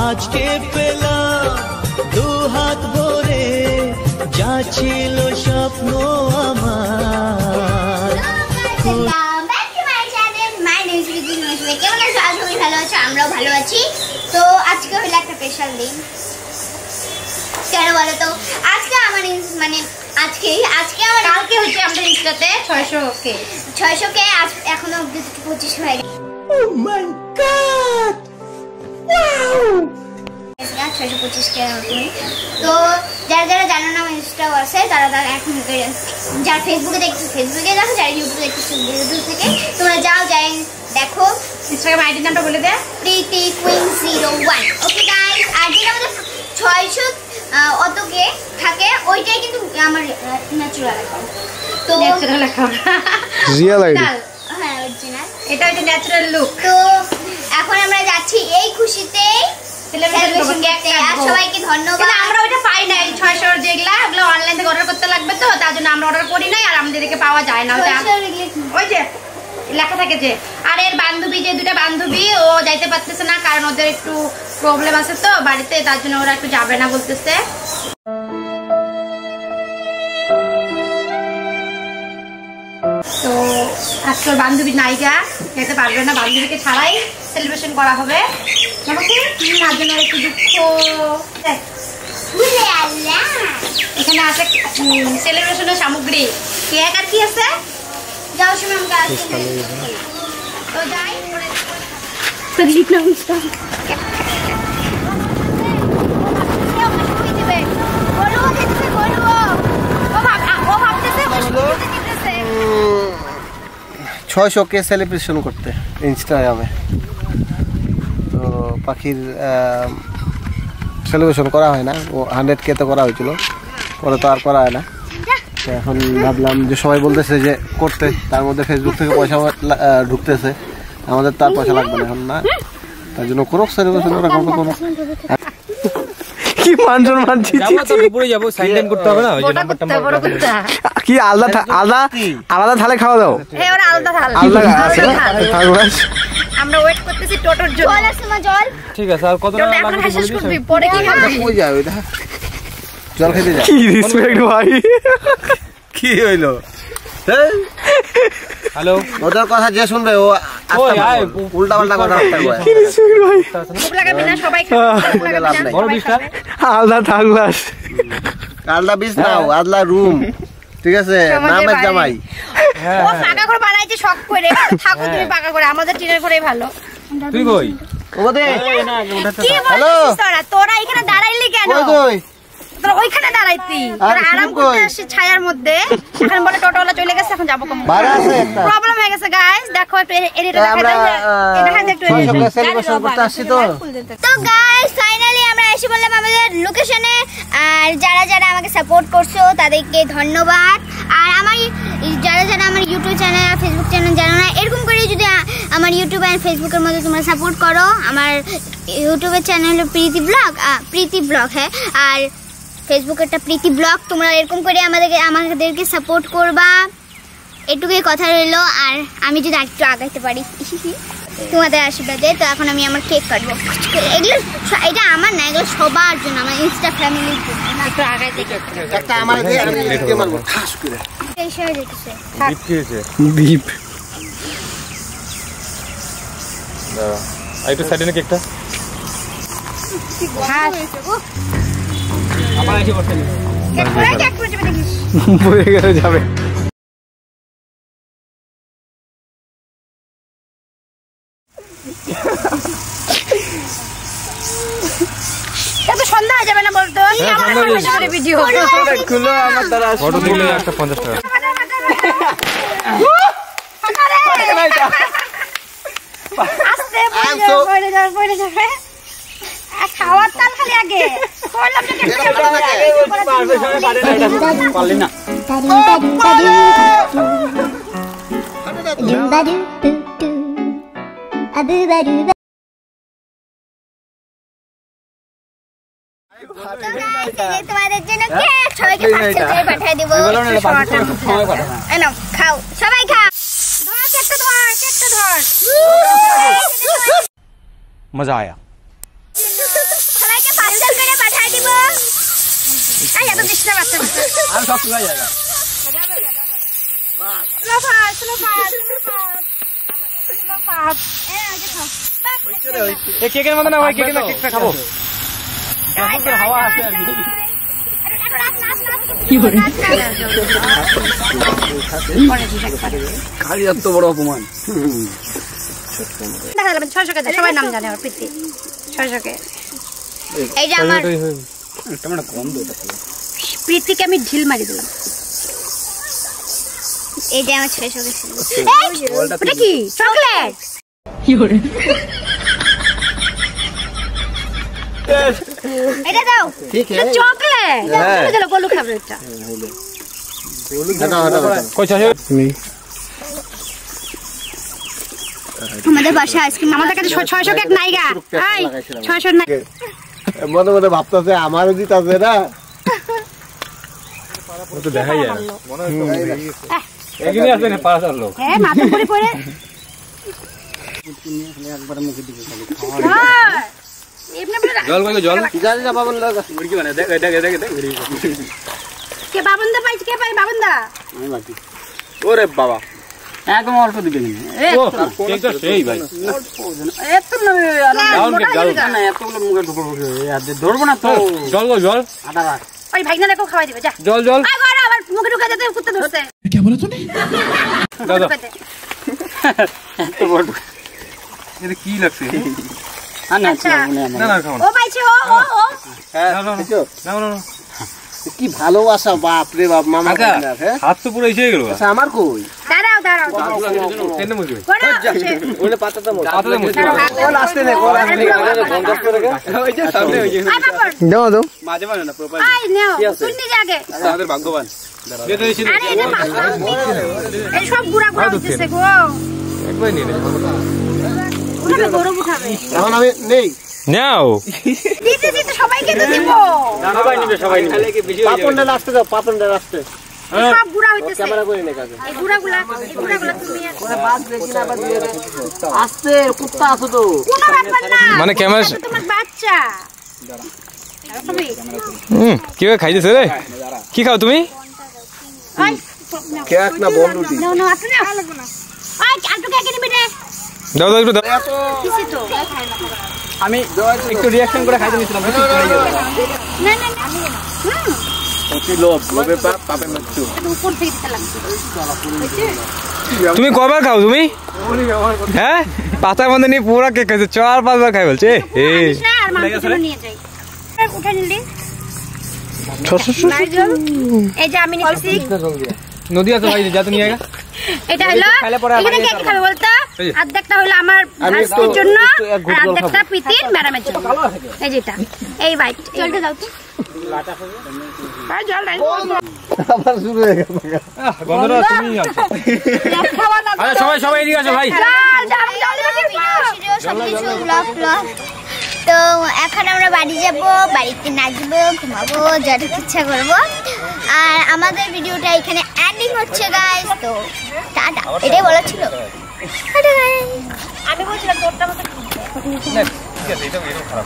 আজকে পেলাম দু হাত ভরে যা ছিল স্বপ্ন আমার। আমরাও ভালো আছি। তো আজকে হলো একটা স্পেশাল দিন। কেন বলো তো? আজকে আমার মানে আজকে আমার কালকে হচ্ছে আমাদের ইনস্টাতে 600K এখনো 25 হয়ে গেছে। ও মাই গড, ওয়াও 625K তুমি। তো যারা জানো না আমার ইনস্টাও আছে তারা এখন যারা ফেসবুকে দেখছো ফেসবুকে দেখো, যারা ইউটিউবে দেখছো ইউটিউব থেকে তোমরা যাই দেখো। ইনস্টাগ্রাম আইডি নামটা বলে দে, প্রীতি কুইন 01। ওকে গাইস, আর যেটা আমাদের 600 অতকে থাকে ওইটাই কিন্তু আমার ন্যাচারাল অ্যাকাউন্ট। তো ন্যাচারাল অ্যাকাউন্ট রিয়েল আইডি, হ্যাঁ অরিজিনাল, এটা হচ্ছে ন্যাচারাল লুক। তো এখন আমরা যাচ্ছি এই খুশিতে সেলিব্রেশন করতে। আর সবাইকে ধন্যবাদ। আমরা ওইটা পাই না, 600 যেগুলা ওগুলো অনলাইন থেকে অর্ডার করতে লাগবে, তো তার জন্য আমরা অর্ডার করি নাই আর আমাদেরকে পাওয়া যায় না। ওই যে লেখা থাকে যে, আর এর বান্ধবী যে দুটা বান্ধবী ও যাইতে পারতেছে না কারণ ওদের একটু প্রবলেম আছে তো বাড়িতে, তার জন্য ওরা একটু যাবে না বলতেছে। তো আজকে বান্ধবী নায়িকা যেতে পারবে না, বান্ধবীকে ছাড়াই সেলিব্রেশন করা হবে। তার জন্য একটু দুঃখ। এখানে আছে সেলিব্রেশনের সামগ্রী, কেক আর কি আছে যাওয়ার সময় আমরা তো যাই। ছয়শো কে সেলিব্রেশন করতে ইনস্টাগ্রামে। তো পাখির সেলিব্রেশন করা হয় না, ও 100K তো করা হয়েছিল, পরে তো আর করা হয় না। এখন ভাবলাম যে সবাই বলতেছে যে করতে, তার মধ্যে ফেসবুক থেকে পয়সা ঢুকতেছে, আমাদের তার পয়সা লাগবে না এখন না, তার জন্য করুক সেলিব্রেশন। ওরা করুক কি মানুষের মানছি উপরে যাবো, সাইন লাইন করতে হবে না, ওই যে নাম্বারটা কি আলাদা আলাদা থালে খাওয়া দাও। হ্যাঁ ওরা আলাদা থাল আমরা ওয়েট করতেছি টোটোর জন্য। জল আছে না? জল ঠিক আছে। আর কত টাকা লাগবে শেষ করবি, পরে কি খাবি? কই যাবে এটা? জল খেতে যা। কি রেসপেক্ট ভাই, কি হইলো? হ্যালো, ওদের কথা যে শুনবে ও উল্টা পাল্টা কথা বলবে। কি রেসপেক্ট ভাই, খুব লাগাবে না, সবাই খাবে। বড় বিশটা আলাদা থাকলাস, আলাদা বিশ নাও, আলাদা রুম, ঠিক আছে? নামের জামাই ও পাকা করে বানাইছে শখ করে, থাকো তুমি পাকা করে, আমাদের টিনের ঘরেই ভালো। তুই কই ওদের না উঠাতে? হ্যালো তোরা এখানে দাঁড়াইলি কেন? কই কই তোরা ওইখানে দাঁড়াইতি, তোরা আরাম করতে আসছিস ছায়ার মধ্যে। এখন বলে টোটোওয়ালা চলে গেছে, এখন যাবো কম। বাইরে আছে একটা প্রবলেম হয়ে গেছে গাইস, দেখো একটু এডিটর দেখাই দাও, দেখাই দাও একটু এডিটর সেলিব্রেশন করতে আসছি। তো গাইস ফাইনালি আমরা এসে বললাম আমাদের লোকেশনে। আর যারা আমাকে সাপোর্ট করছো তাদেরকে ধন্যবাদ। আর আমার যারা আমার ইউটিউব চ্যানেল আর ফেসবুক চ্যানেল জানো না, এরকম করে যদি আমার ইউটিউব আর ফেসবুকের মধ্যে তোমরা সাপোর্ট করো। আমার ইউটিউবের চ্যানেল হলো প্রীতি ব্লগ, হ্যাঁ, আর ফেসবুকেরটা প্রীতি ব্লগ। তোমরা এরকম করে আমাদেরকে সাপোর্ট করবা, এটুকুই কথা রইলো। আর আমি যদি একটু আগাইতে পারি তোমাদের আশীর্বাদে। তো এখন আমি আমার কেক কাটবো। এগুলো এটা আমার না, এগুলো সবার জন্য, আমার ইনস্টা ফ্যামিলির জন্য। একটু আগাইতে একটা আমার দিয়ে আমি কেক মারবো ঠাস করে। এই শেয়ার দিতেছে বিপ খেয়েছে, বিপ দাও। আইটো সাইডে না কেকটা হ্যাঁ আমার এসে বসে নি, কেক করে যাবে দেখিস, বয়ে গেল যাবে। এত সন্ধ্যা হয়ে যাবে না বলতো? আমার ভিডিও খুলো, আমার দ্বারা ফটো তুলে একটা 50 টাকা। আস্তে পড়ে যাবে। খাওয়ার তাল খালি আগে করলাম না, পারবে সবাই পারে না, এটা পারলি না। তোমাদের জন্য কেক সবাইকে পাঠিয়ে দিব। খাও সবাই, খাও, ধর কেকটা, ধর মজা আয়া। দেবো। এই এত দিস না বাচ্চা। আর সব শুকাই যায়গা। Slow fast, slow fast, slow fast. Slow fast. এই আগে খাও। এই কেকের মতো না ভাই, কেকের না, কেকটা খাবো। হাওয়া আছে আর কি। খালি এত বড় অপমান। দেখা যাবে 600 কে সবাই নাম জানে আর প্রীতি 600 কে। এই যে আমার টমেটো কম দে এটা। প্রীতিকে আমি ঢিল মারি দিলাম। এই যে আমার 600 কে ছিল। এটা কি চকলেট? এটা দাও। ঠিক আছে। চকলেট। চলো গোলু খাবে এটা। কই চাই তুমি? আমাদের বাসায় আইসক্রিম, আমাদের কাছে 600 কেক নাই গা। এই 600 নাই। মনে মনে ভাবতাছে আমারও জিতাছে না। ও তো দেখাই যায় মনে হয় এগিয়ে আসবে না পাঁচ আর লোক। হ্যাঁ মাথা পড়ে পড়ে একবার মুখে দিকে খালি। হ্যাঁ এমনি বলে জল কই জল? জানি না বাবন লাগা। মুরগি বানায় দেখ দেখ দেখ দেখ মুরগি। কে বাবনদা পাইছে, কে পাই বাবনদা? আমি বাকি। ওরে বাবা। একদম অল্প দিকে নিন। ও কেকটা সেই ভাই। এত না ডাউন কেক ডাউন। না এতগুলো মুখে ঢুকবো। আর ধরবো না তো। জল গো জল। আদা রাখ। ওই ভাইনা দেখো খাওয়াই দিবে যা। জল জল। আই গো আবার মুখে ঢুকে যেতে কুত্তা ধরছে। কি বলে তুমি? দাদা এত বড়। এটা কি লাগছে? না আচ্ছা। না না খাও না। ও পাইছে ও ও ও হ্যাঁ না, না, দেখো। না না না। কি ভালোবাসা বাপ রে বাপ মামা আচ্ছা কাকিনার, হ্যাঁ? হাত তো পুরো এসে গেল। আচ্ছা আমার কই? দাঁড়াও দাঁড়াও কেন মুরগি? কোনা ওরে পাতাটা মোর। পাতাতে মুরগি। কোল আসতে নে কোল আসতে নে বন্ধ করে গে। ওই যে সামনে ওই যে। আই বাবর দাও দাও মাঝে মাঝে না প্রোফাইল। আই নাও শুননি জাগে। আমাদের ভাগ্যবান। দে তো এসে আরে এটা এই সব গুড়া গুড়া হচ্ছে গো। একবার নিয়ে নে। উঠাবে গরম উঠাবে। এখন আমি নেই। নাও। দিতে দিতে সবাইকে তো দিব। সবাই নিবে সবাই নিবে। খালি কি বেশি হয়ে যাবে। পাপনটা আসতে দাও পাপনটা আসতে। সব গুড়া হইতেছে। ক্যামেরা করে নে কাছে। এই গুড়াগুলা তুমি ওরে বাস দেখি না বাদ দিয়ে আসতে কুত্তা আছে তো। কোনো ব্যাপার না। মানে ক্যামেরা এটা তো তোমার বাচ্চা। তুমি কি খাইতেছ রে? কি খাও তুমি? ওই কেক না বন্ধুটি। নাও নাও আপনি না লাগবে না। ওই আলটু কে নিবি রে? দাও দাও একটু দাও। কিসে তো? আমি একটু রিঅ্যাকশন করে খাইতে নিছিলাম। না না না। অতি লোভ লোভে পাপ পাপে মৃত্যু। এটা উপর থেকে দিতে লাগবে। তুমি কয়বার খাও তুমি? হ্যাঁ পাতার মধ্যে নিয়ে পুরো কেক খাইছো, 4-5 বার খাই বলছে। এই না আর মাংসগুলো নিয়ে যাই। উঠে নিলি। নারকেল। এই যে আমি নিছি। নদী আছে ভাই যা তুমি আগে। এটা হলো এখানে কে খাবে বলতো? অর্ধেকটা হলো আমার ভাস্তির জন্য আর অর্ধেকটা প্রীতির ম্যাডামের জন্য। এই যেটা এই বাইট জলটা দাও তো। আর জল নাই। আবার শুরু হয়ে গেল। গন্ধটা তুমি আছো। খাওয়া না। আরে সবাই সবাই এদিকে আসো ভাই। সবকিছু ব্লগ ব্লগ। তো এখন আমরা বাড়ি যাব, বাড়িতে নাচবো, ঘুমাবো, যত ইচ্ছা করবো। আর আমাদের ভিডিওটা এখানে এন্ডিং হচ্ছে গাইস। তো টাটা, এটাই বলা ছিল। Tata guys. আমি বলছিলাম তোরটা মতো ঠিক আছে এটা খারাপ।